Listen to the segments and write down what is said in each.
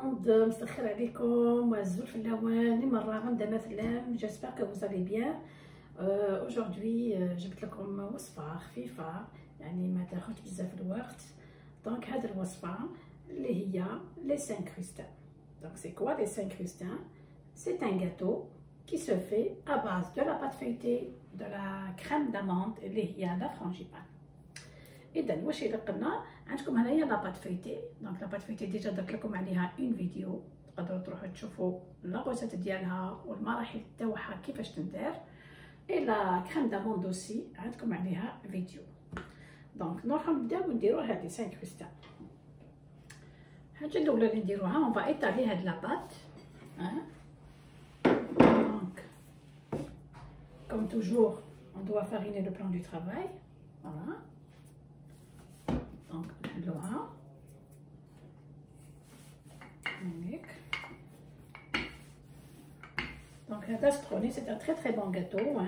monde, مسخر عليكم وعزول في اللوان مرة غندا مثلا. j'espère que vous allez bien. aujourd'hui جبت لكم وصفة خفيفة يعني ما تاخذش بزاف الوقت. دونك هاد الوصفة اللي هي les 5 crustins. donc c'est quoi les 5 crustins? c'est un gâteau qui se fait à base de la pâte feuilletée, de la crème d'amande اللي هي la frangipane. اذا واش يلقنا عندكم هنايا لاباط فيتي. دونك لاباط فيتي ديجا درت لكم عليها اون فيديو، تقدروا تروحوا تشوفوا لاغوسيت ديالها والمراحل تاعها كيفاش تندار. اي لا كريم داموند اوسي عندكم عليها فيديو. دونك نروحوا نبداو نديروا هذه 5 كريستال. الحاجه الاولى اللي نديروها اون فا ايطالي هاد لاباط. دونك كوم توجور on doit fariner le plan du travail. voilà. donc نحلوها هناك. donc هذا ستروني سي ان très bon gâteau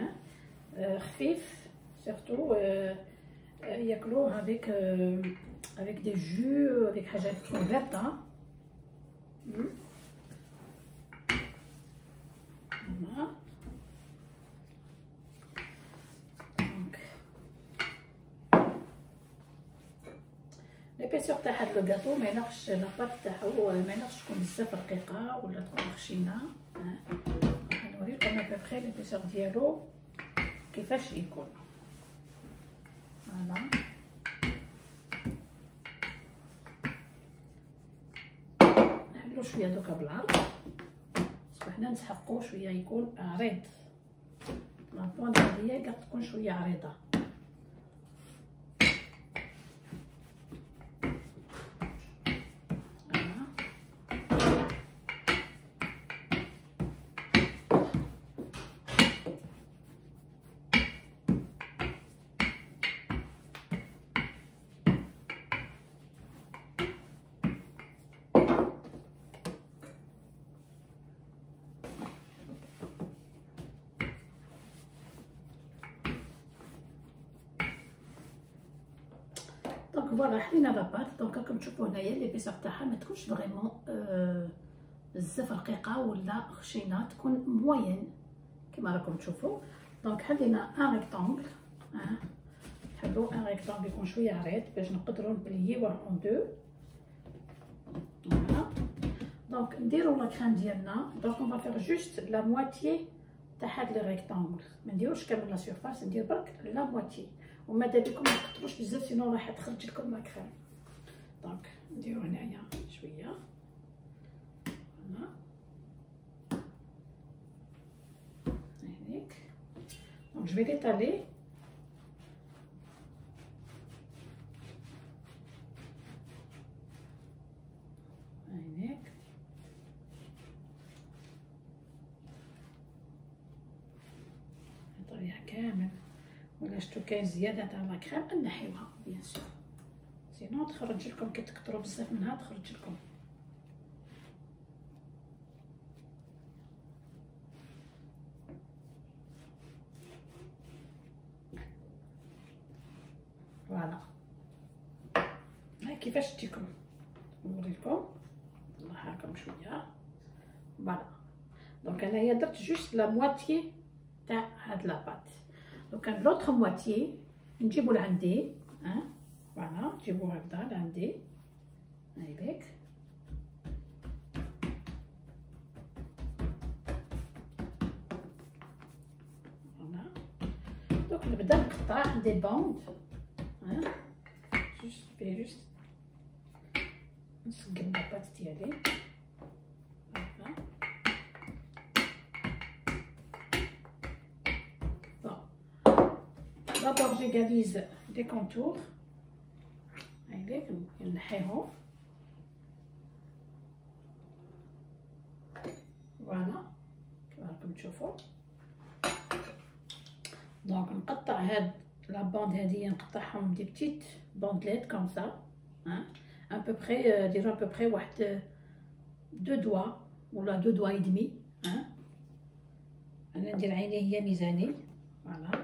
خفيف surtout ياكلوه avec des jus avec حاجات verte. voilà. ليبيسيغ تاع هاد الكاطو ما ينقصش لاباط تاعو، ما ينقصش تكون بزاف رقيقه ولا تكون خشينه. نوريكم ابري ليبيسيغ ديالو كيفاش يكون. فوالا نحلو شويه دوكا بالعرض باسكو حنا نسحقو شويه يكون عريض. لابوند هادي كاع تكون شويه عريضه. دونك فوالا حلينا لاباط. دونك راكم تشوفوا هنايا ليبيسيغ تاعها ما تكونش فريمون بزاف رقيقه ولا خشينه، تكون موين كما راكم تشوفوا. دونك حلينا ان ريكتانغل. نحلو ان ريكتانغل يكون شويه عريض باش نقدروا نبليوه اون دو. فوالا. دونك نديرو لا كريم ديالنا. دونك اون فا فيغ جوست لا مواتيي تاع هاد لي ريكتانغل، ما نديروش كامل لا سيرفاس، ندير برك لا مواتيي. وماذا بكم ما تكثروش بزاف سينو راح تخرج لكم لا كريم. دونك نديرو هنايا شويه. فوالا هناك. دونك جو في ليطالي. هناك نطريها كامل، ولا شتو كاين زياده تاع لا كريم نحيوها بيان سور، سينو تخرج لكم كي تكثروا بزاف منها تخرج لكم. فوالا هاي كيفاش تجيكم نوريكم. نطلعها لكم شويه. فوالا دونك انايا درت جوست لا مواتيي تاع هاد لاباط. دونك لوطخ مواتيي نجيبو لعندي. فوالا نجيبو هكذا لعندي هايليك. فوالا دونك نبدا نقطع دي بوند. جوست نسقم لاباط ديالي. D'abord j'égalise des contours. هايليك نحيهم. فوالا كما راكم تشوفوا. دونك نقطع هاد لا بوند هادي، نقطعهم دي بتيت بوندليت كوم سا. ان بوبري ديروا بوبري واحد 2 دوا ولا 2 دوا يدمي. انا ندير عيني هي ميزاني. فوالا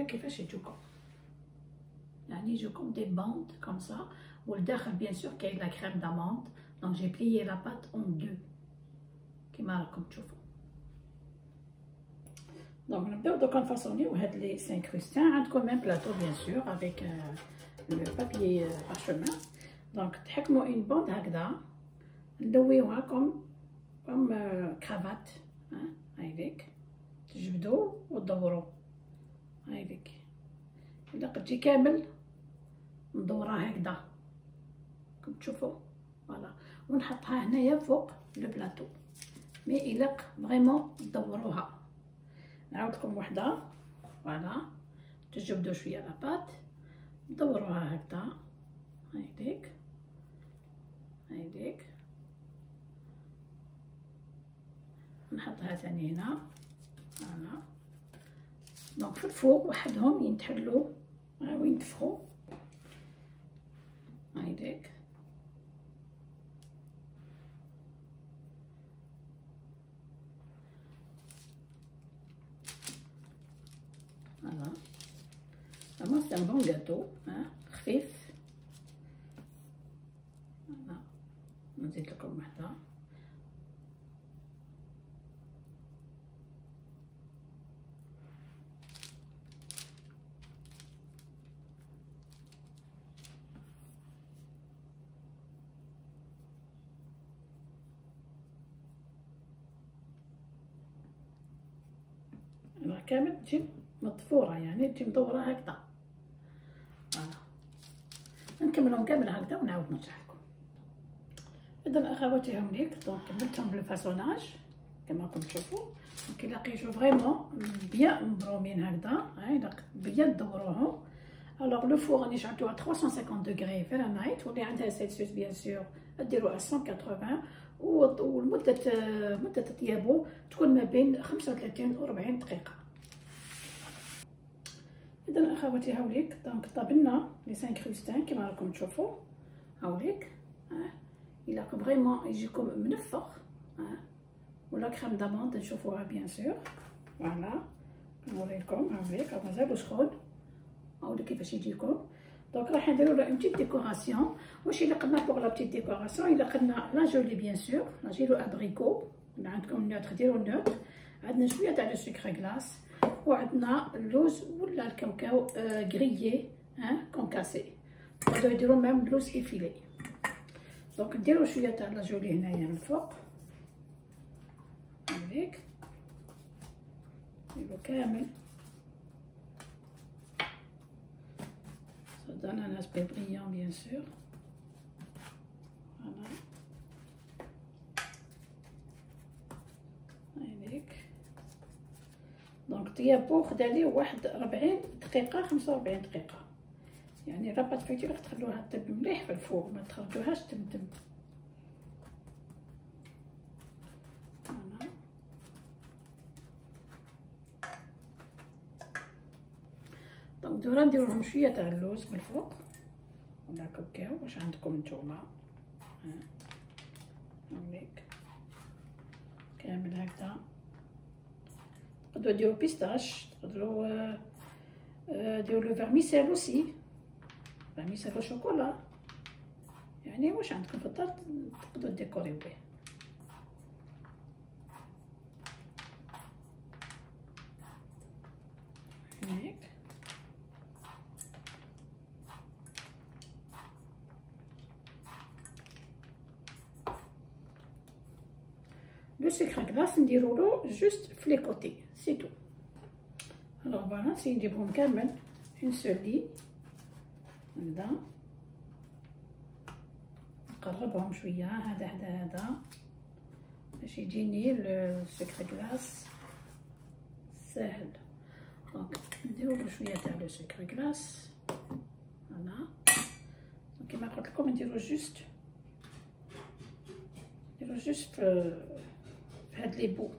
كيفاش يجوكم، يعني يجوكم دي بوند كوم سا، والداخل بيان سور كاين لا كريم داموند. دونك جي بليي لا بات اون دو كيما راكم تشوفوا. دونك نبداو دوكا نفاصونيو هاد لي سانكروستان. عندكم ميم بلاطو بيان سور افيك لو بابيي بارشومان. دونك تحكموا اون بوند هكذا، ندويوها كوم كرافات هايديك، تجبدو وتدورو هايديك. الا قدتي كامل ندورها هكذا كم تشوفوا فوالا، ونحطها هنايا فوق لو بلاطو. مي الا فريمون تدوروها. نعاود لكم وحده فوالا، تجبدوا شويه لاباط، دوروها هكذا هايديك هايديك، نحطها ثاني هنا فوالا. دونك في الفوق وحدهم ينتحلوا وينتفخوا هايديك. فوالا هما سي ان بون غاتو خفيف. فوالا نزيد لكم وحده. كامل تجي مطفوره، يعني تجي مدوره هكذا. فوالا نكملهم كامل هكذا ونعاود نرجع لكم. اذا اخواتي هاوليك دونك كملتهم بالفاسوناج كما راكم تشوفوا. دونك الا لقيتو فريمون بيان مبرومين هكذا، الا بيان دوروهم. الوغ لو فور راني شعلتو على 350 دوغري فرنايت، واللي عندها سيلسيوس بيان سور ديرو على 180، مدة طيابو تكون ما بين 35 و 40 دقيقة. إذا أخواتي هاوليك دونك طابلنا لي سانكروستان كيما راكم تشوفوا هاوليك. إلا فريمون يجيكم منفخ ولا كريم داموند نشوفوها بيان سور. فوالا نوريلكم هاوليك مازالو سخون. هاوليك كيفاش يجيكم. دونك راح نديرو له اون بتيت ديكوراسيون. واش الا قلنا بوغ لا بتيت ديكوراسيون، الا قلنا لا جولي بيان سور لا جيلو ابريكو. الا عندكم نوتر ديرو نوتر. عندنا شويه تاع لو سكر غلاس، وعندنا اللوز ولا الكاوكاو غريي كونكاسي، نقدروا يديروا ميم لوز ايفيلي. دونك نديرو شويه تاع لا جولي هنايا من الفوق هاك نديرو كامل. Ça donne un aspect brillant bien sûr. Voilà. هايليك. دونك طيابو خدا ليه واحد 40 دقيقة 45 دقيقة، يعني ربط فيتير تخلوها تطيب مليح في الفوق، ما تخرجوهاش تمتم. فوالا دونك دورا نديرولهم شوية تاع اللوز من الفوق ولا كاوكاو واش عندكم نتوما. هاوليك كامل هكذا. تقدروا ديروا بيستاش، تقدروا ديروا لو فيرميسيل اوسي، فيرميسيل او شوكولا، يعني واش عندكم في الدار تقدروا ديكوريو به. هيك لو سكر غلاس نديرولو جوست في لي كوتي سي تو. الوغ فوالا نسي نجيبهم كامل اون سول لي هكذا، نقربهم شويه هذا باش يجيني السكر غلاس ساهل. دونك نديرولو شويه تاع لو سكر غلاس فوالا. كيما قلت لكم نديرو جوست في هاد لي بو.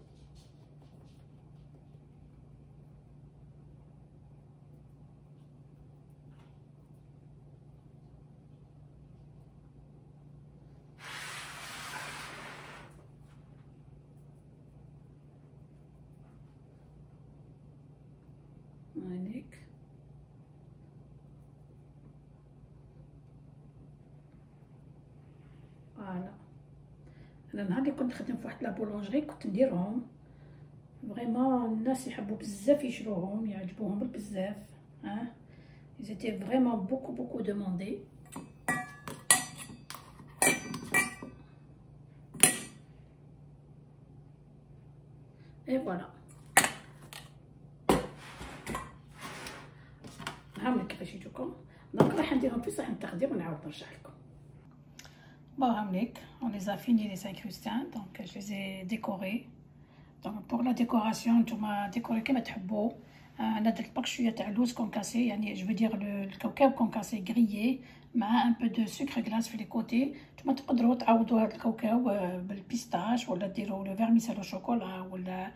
هانيك فوالا. انا نهار اللي كنت نخدم في واحد لابولونجري كنت نديرهم فريمون، الناس يحبوا بزاف يشروهم، يعجبوهم بزاف. ها ils étaient vraiment beaucoup demandés. et voilà. هاهملك كيفاش يجوكم. دونك راح نديرهم في صحن التخدير ونعاود نرجع لكم. بون هاهملك on les a fini les incrustins, donc je les ai décorés. donc pour la décoration نتوما ديكوري كيما تحبوا. انا درت برك شويه تاع لوز كونكاسي، يعني جو دير الكاوكاو كونكاسي غريي مع ان بو دو سكر غلاس في لي كوتي. نتوما تقدروا تعوضوا هذا الكاوكاو بالبيستاش، ولا ديروا لو فيرميسيل او شوكولا، ولا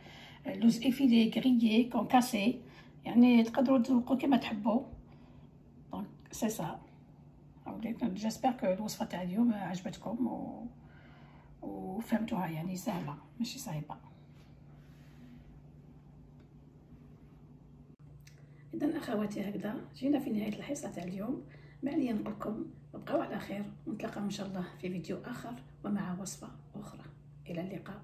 لوز افيلي غريي كونكاسي، يعني تقدروا تذوقوا كيما تحبوا. دونك سي سا. جيسبر كو الوصفه تاع اليوم عجبتكم وفهمتوها، يعني سهله ماشي صعيبه. إذا أخواتي هكذا جينا في نهاية الحصة تاع اليوم. ما عليا نقول لكم بقاو على خير، ونتلاقاو إن شاء الله في فيديو آخر ومع وصفة أخرى. إلى اللقاء.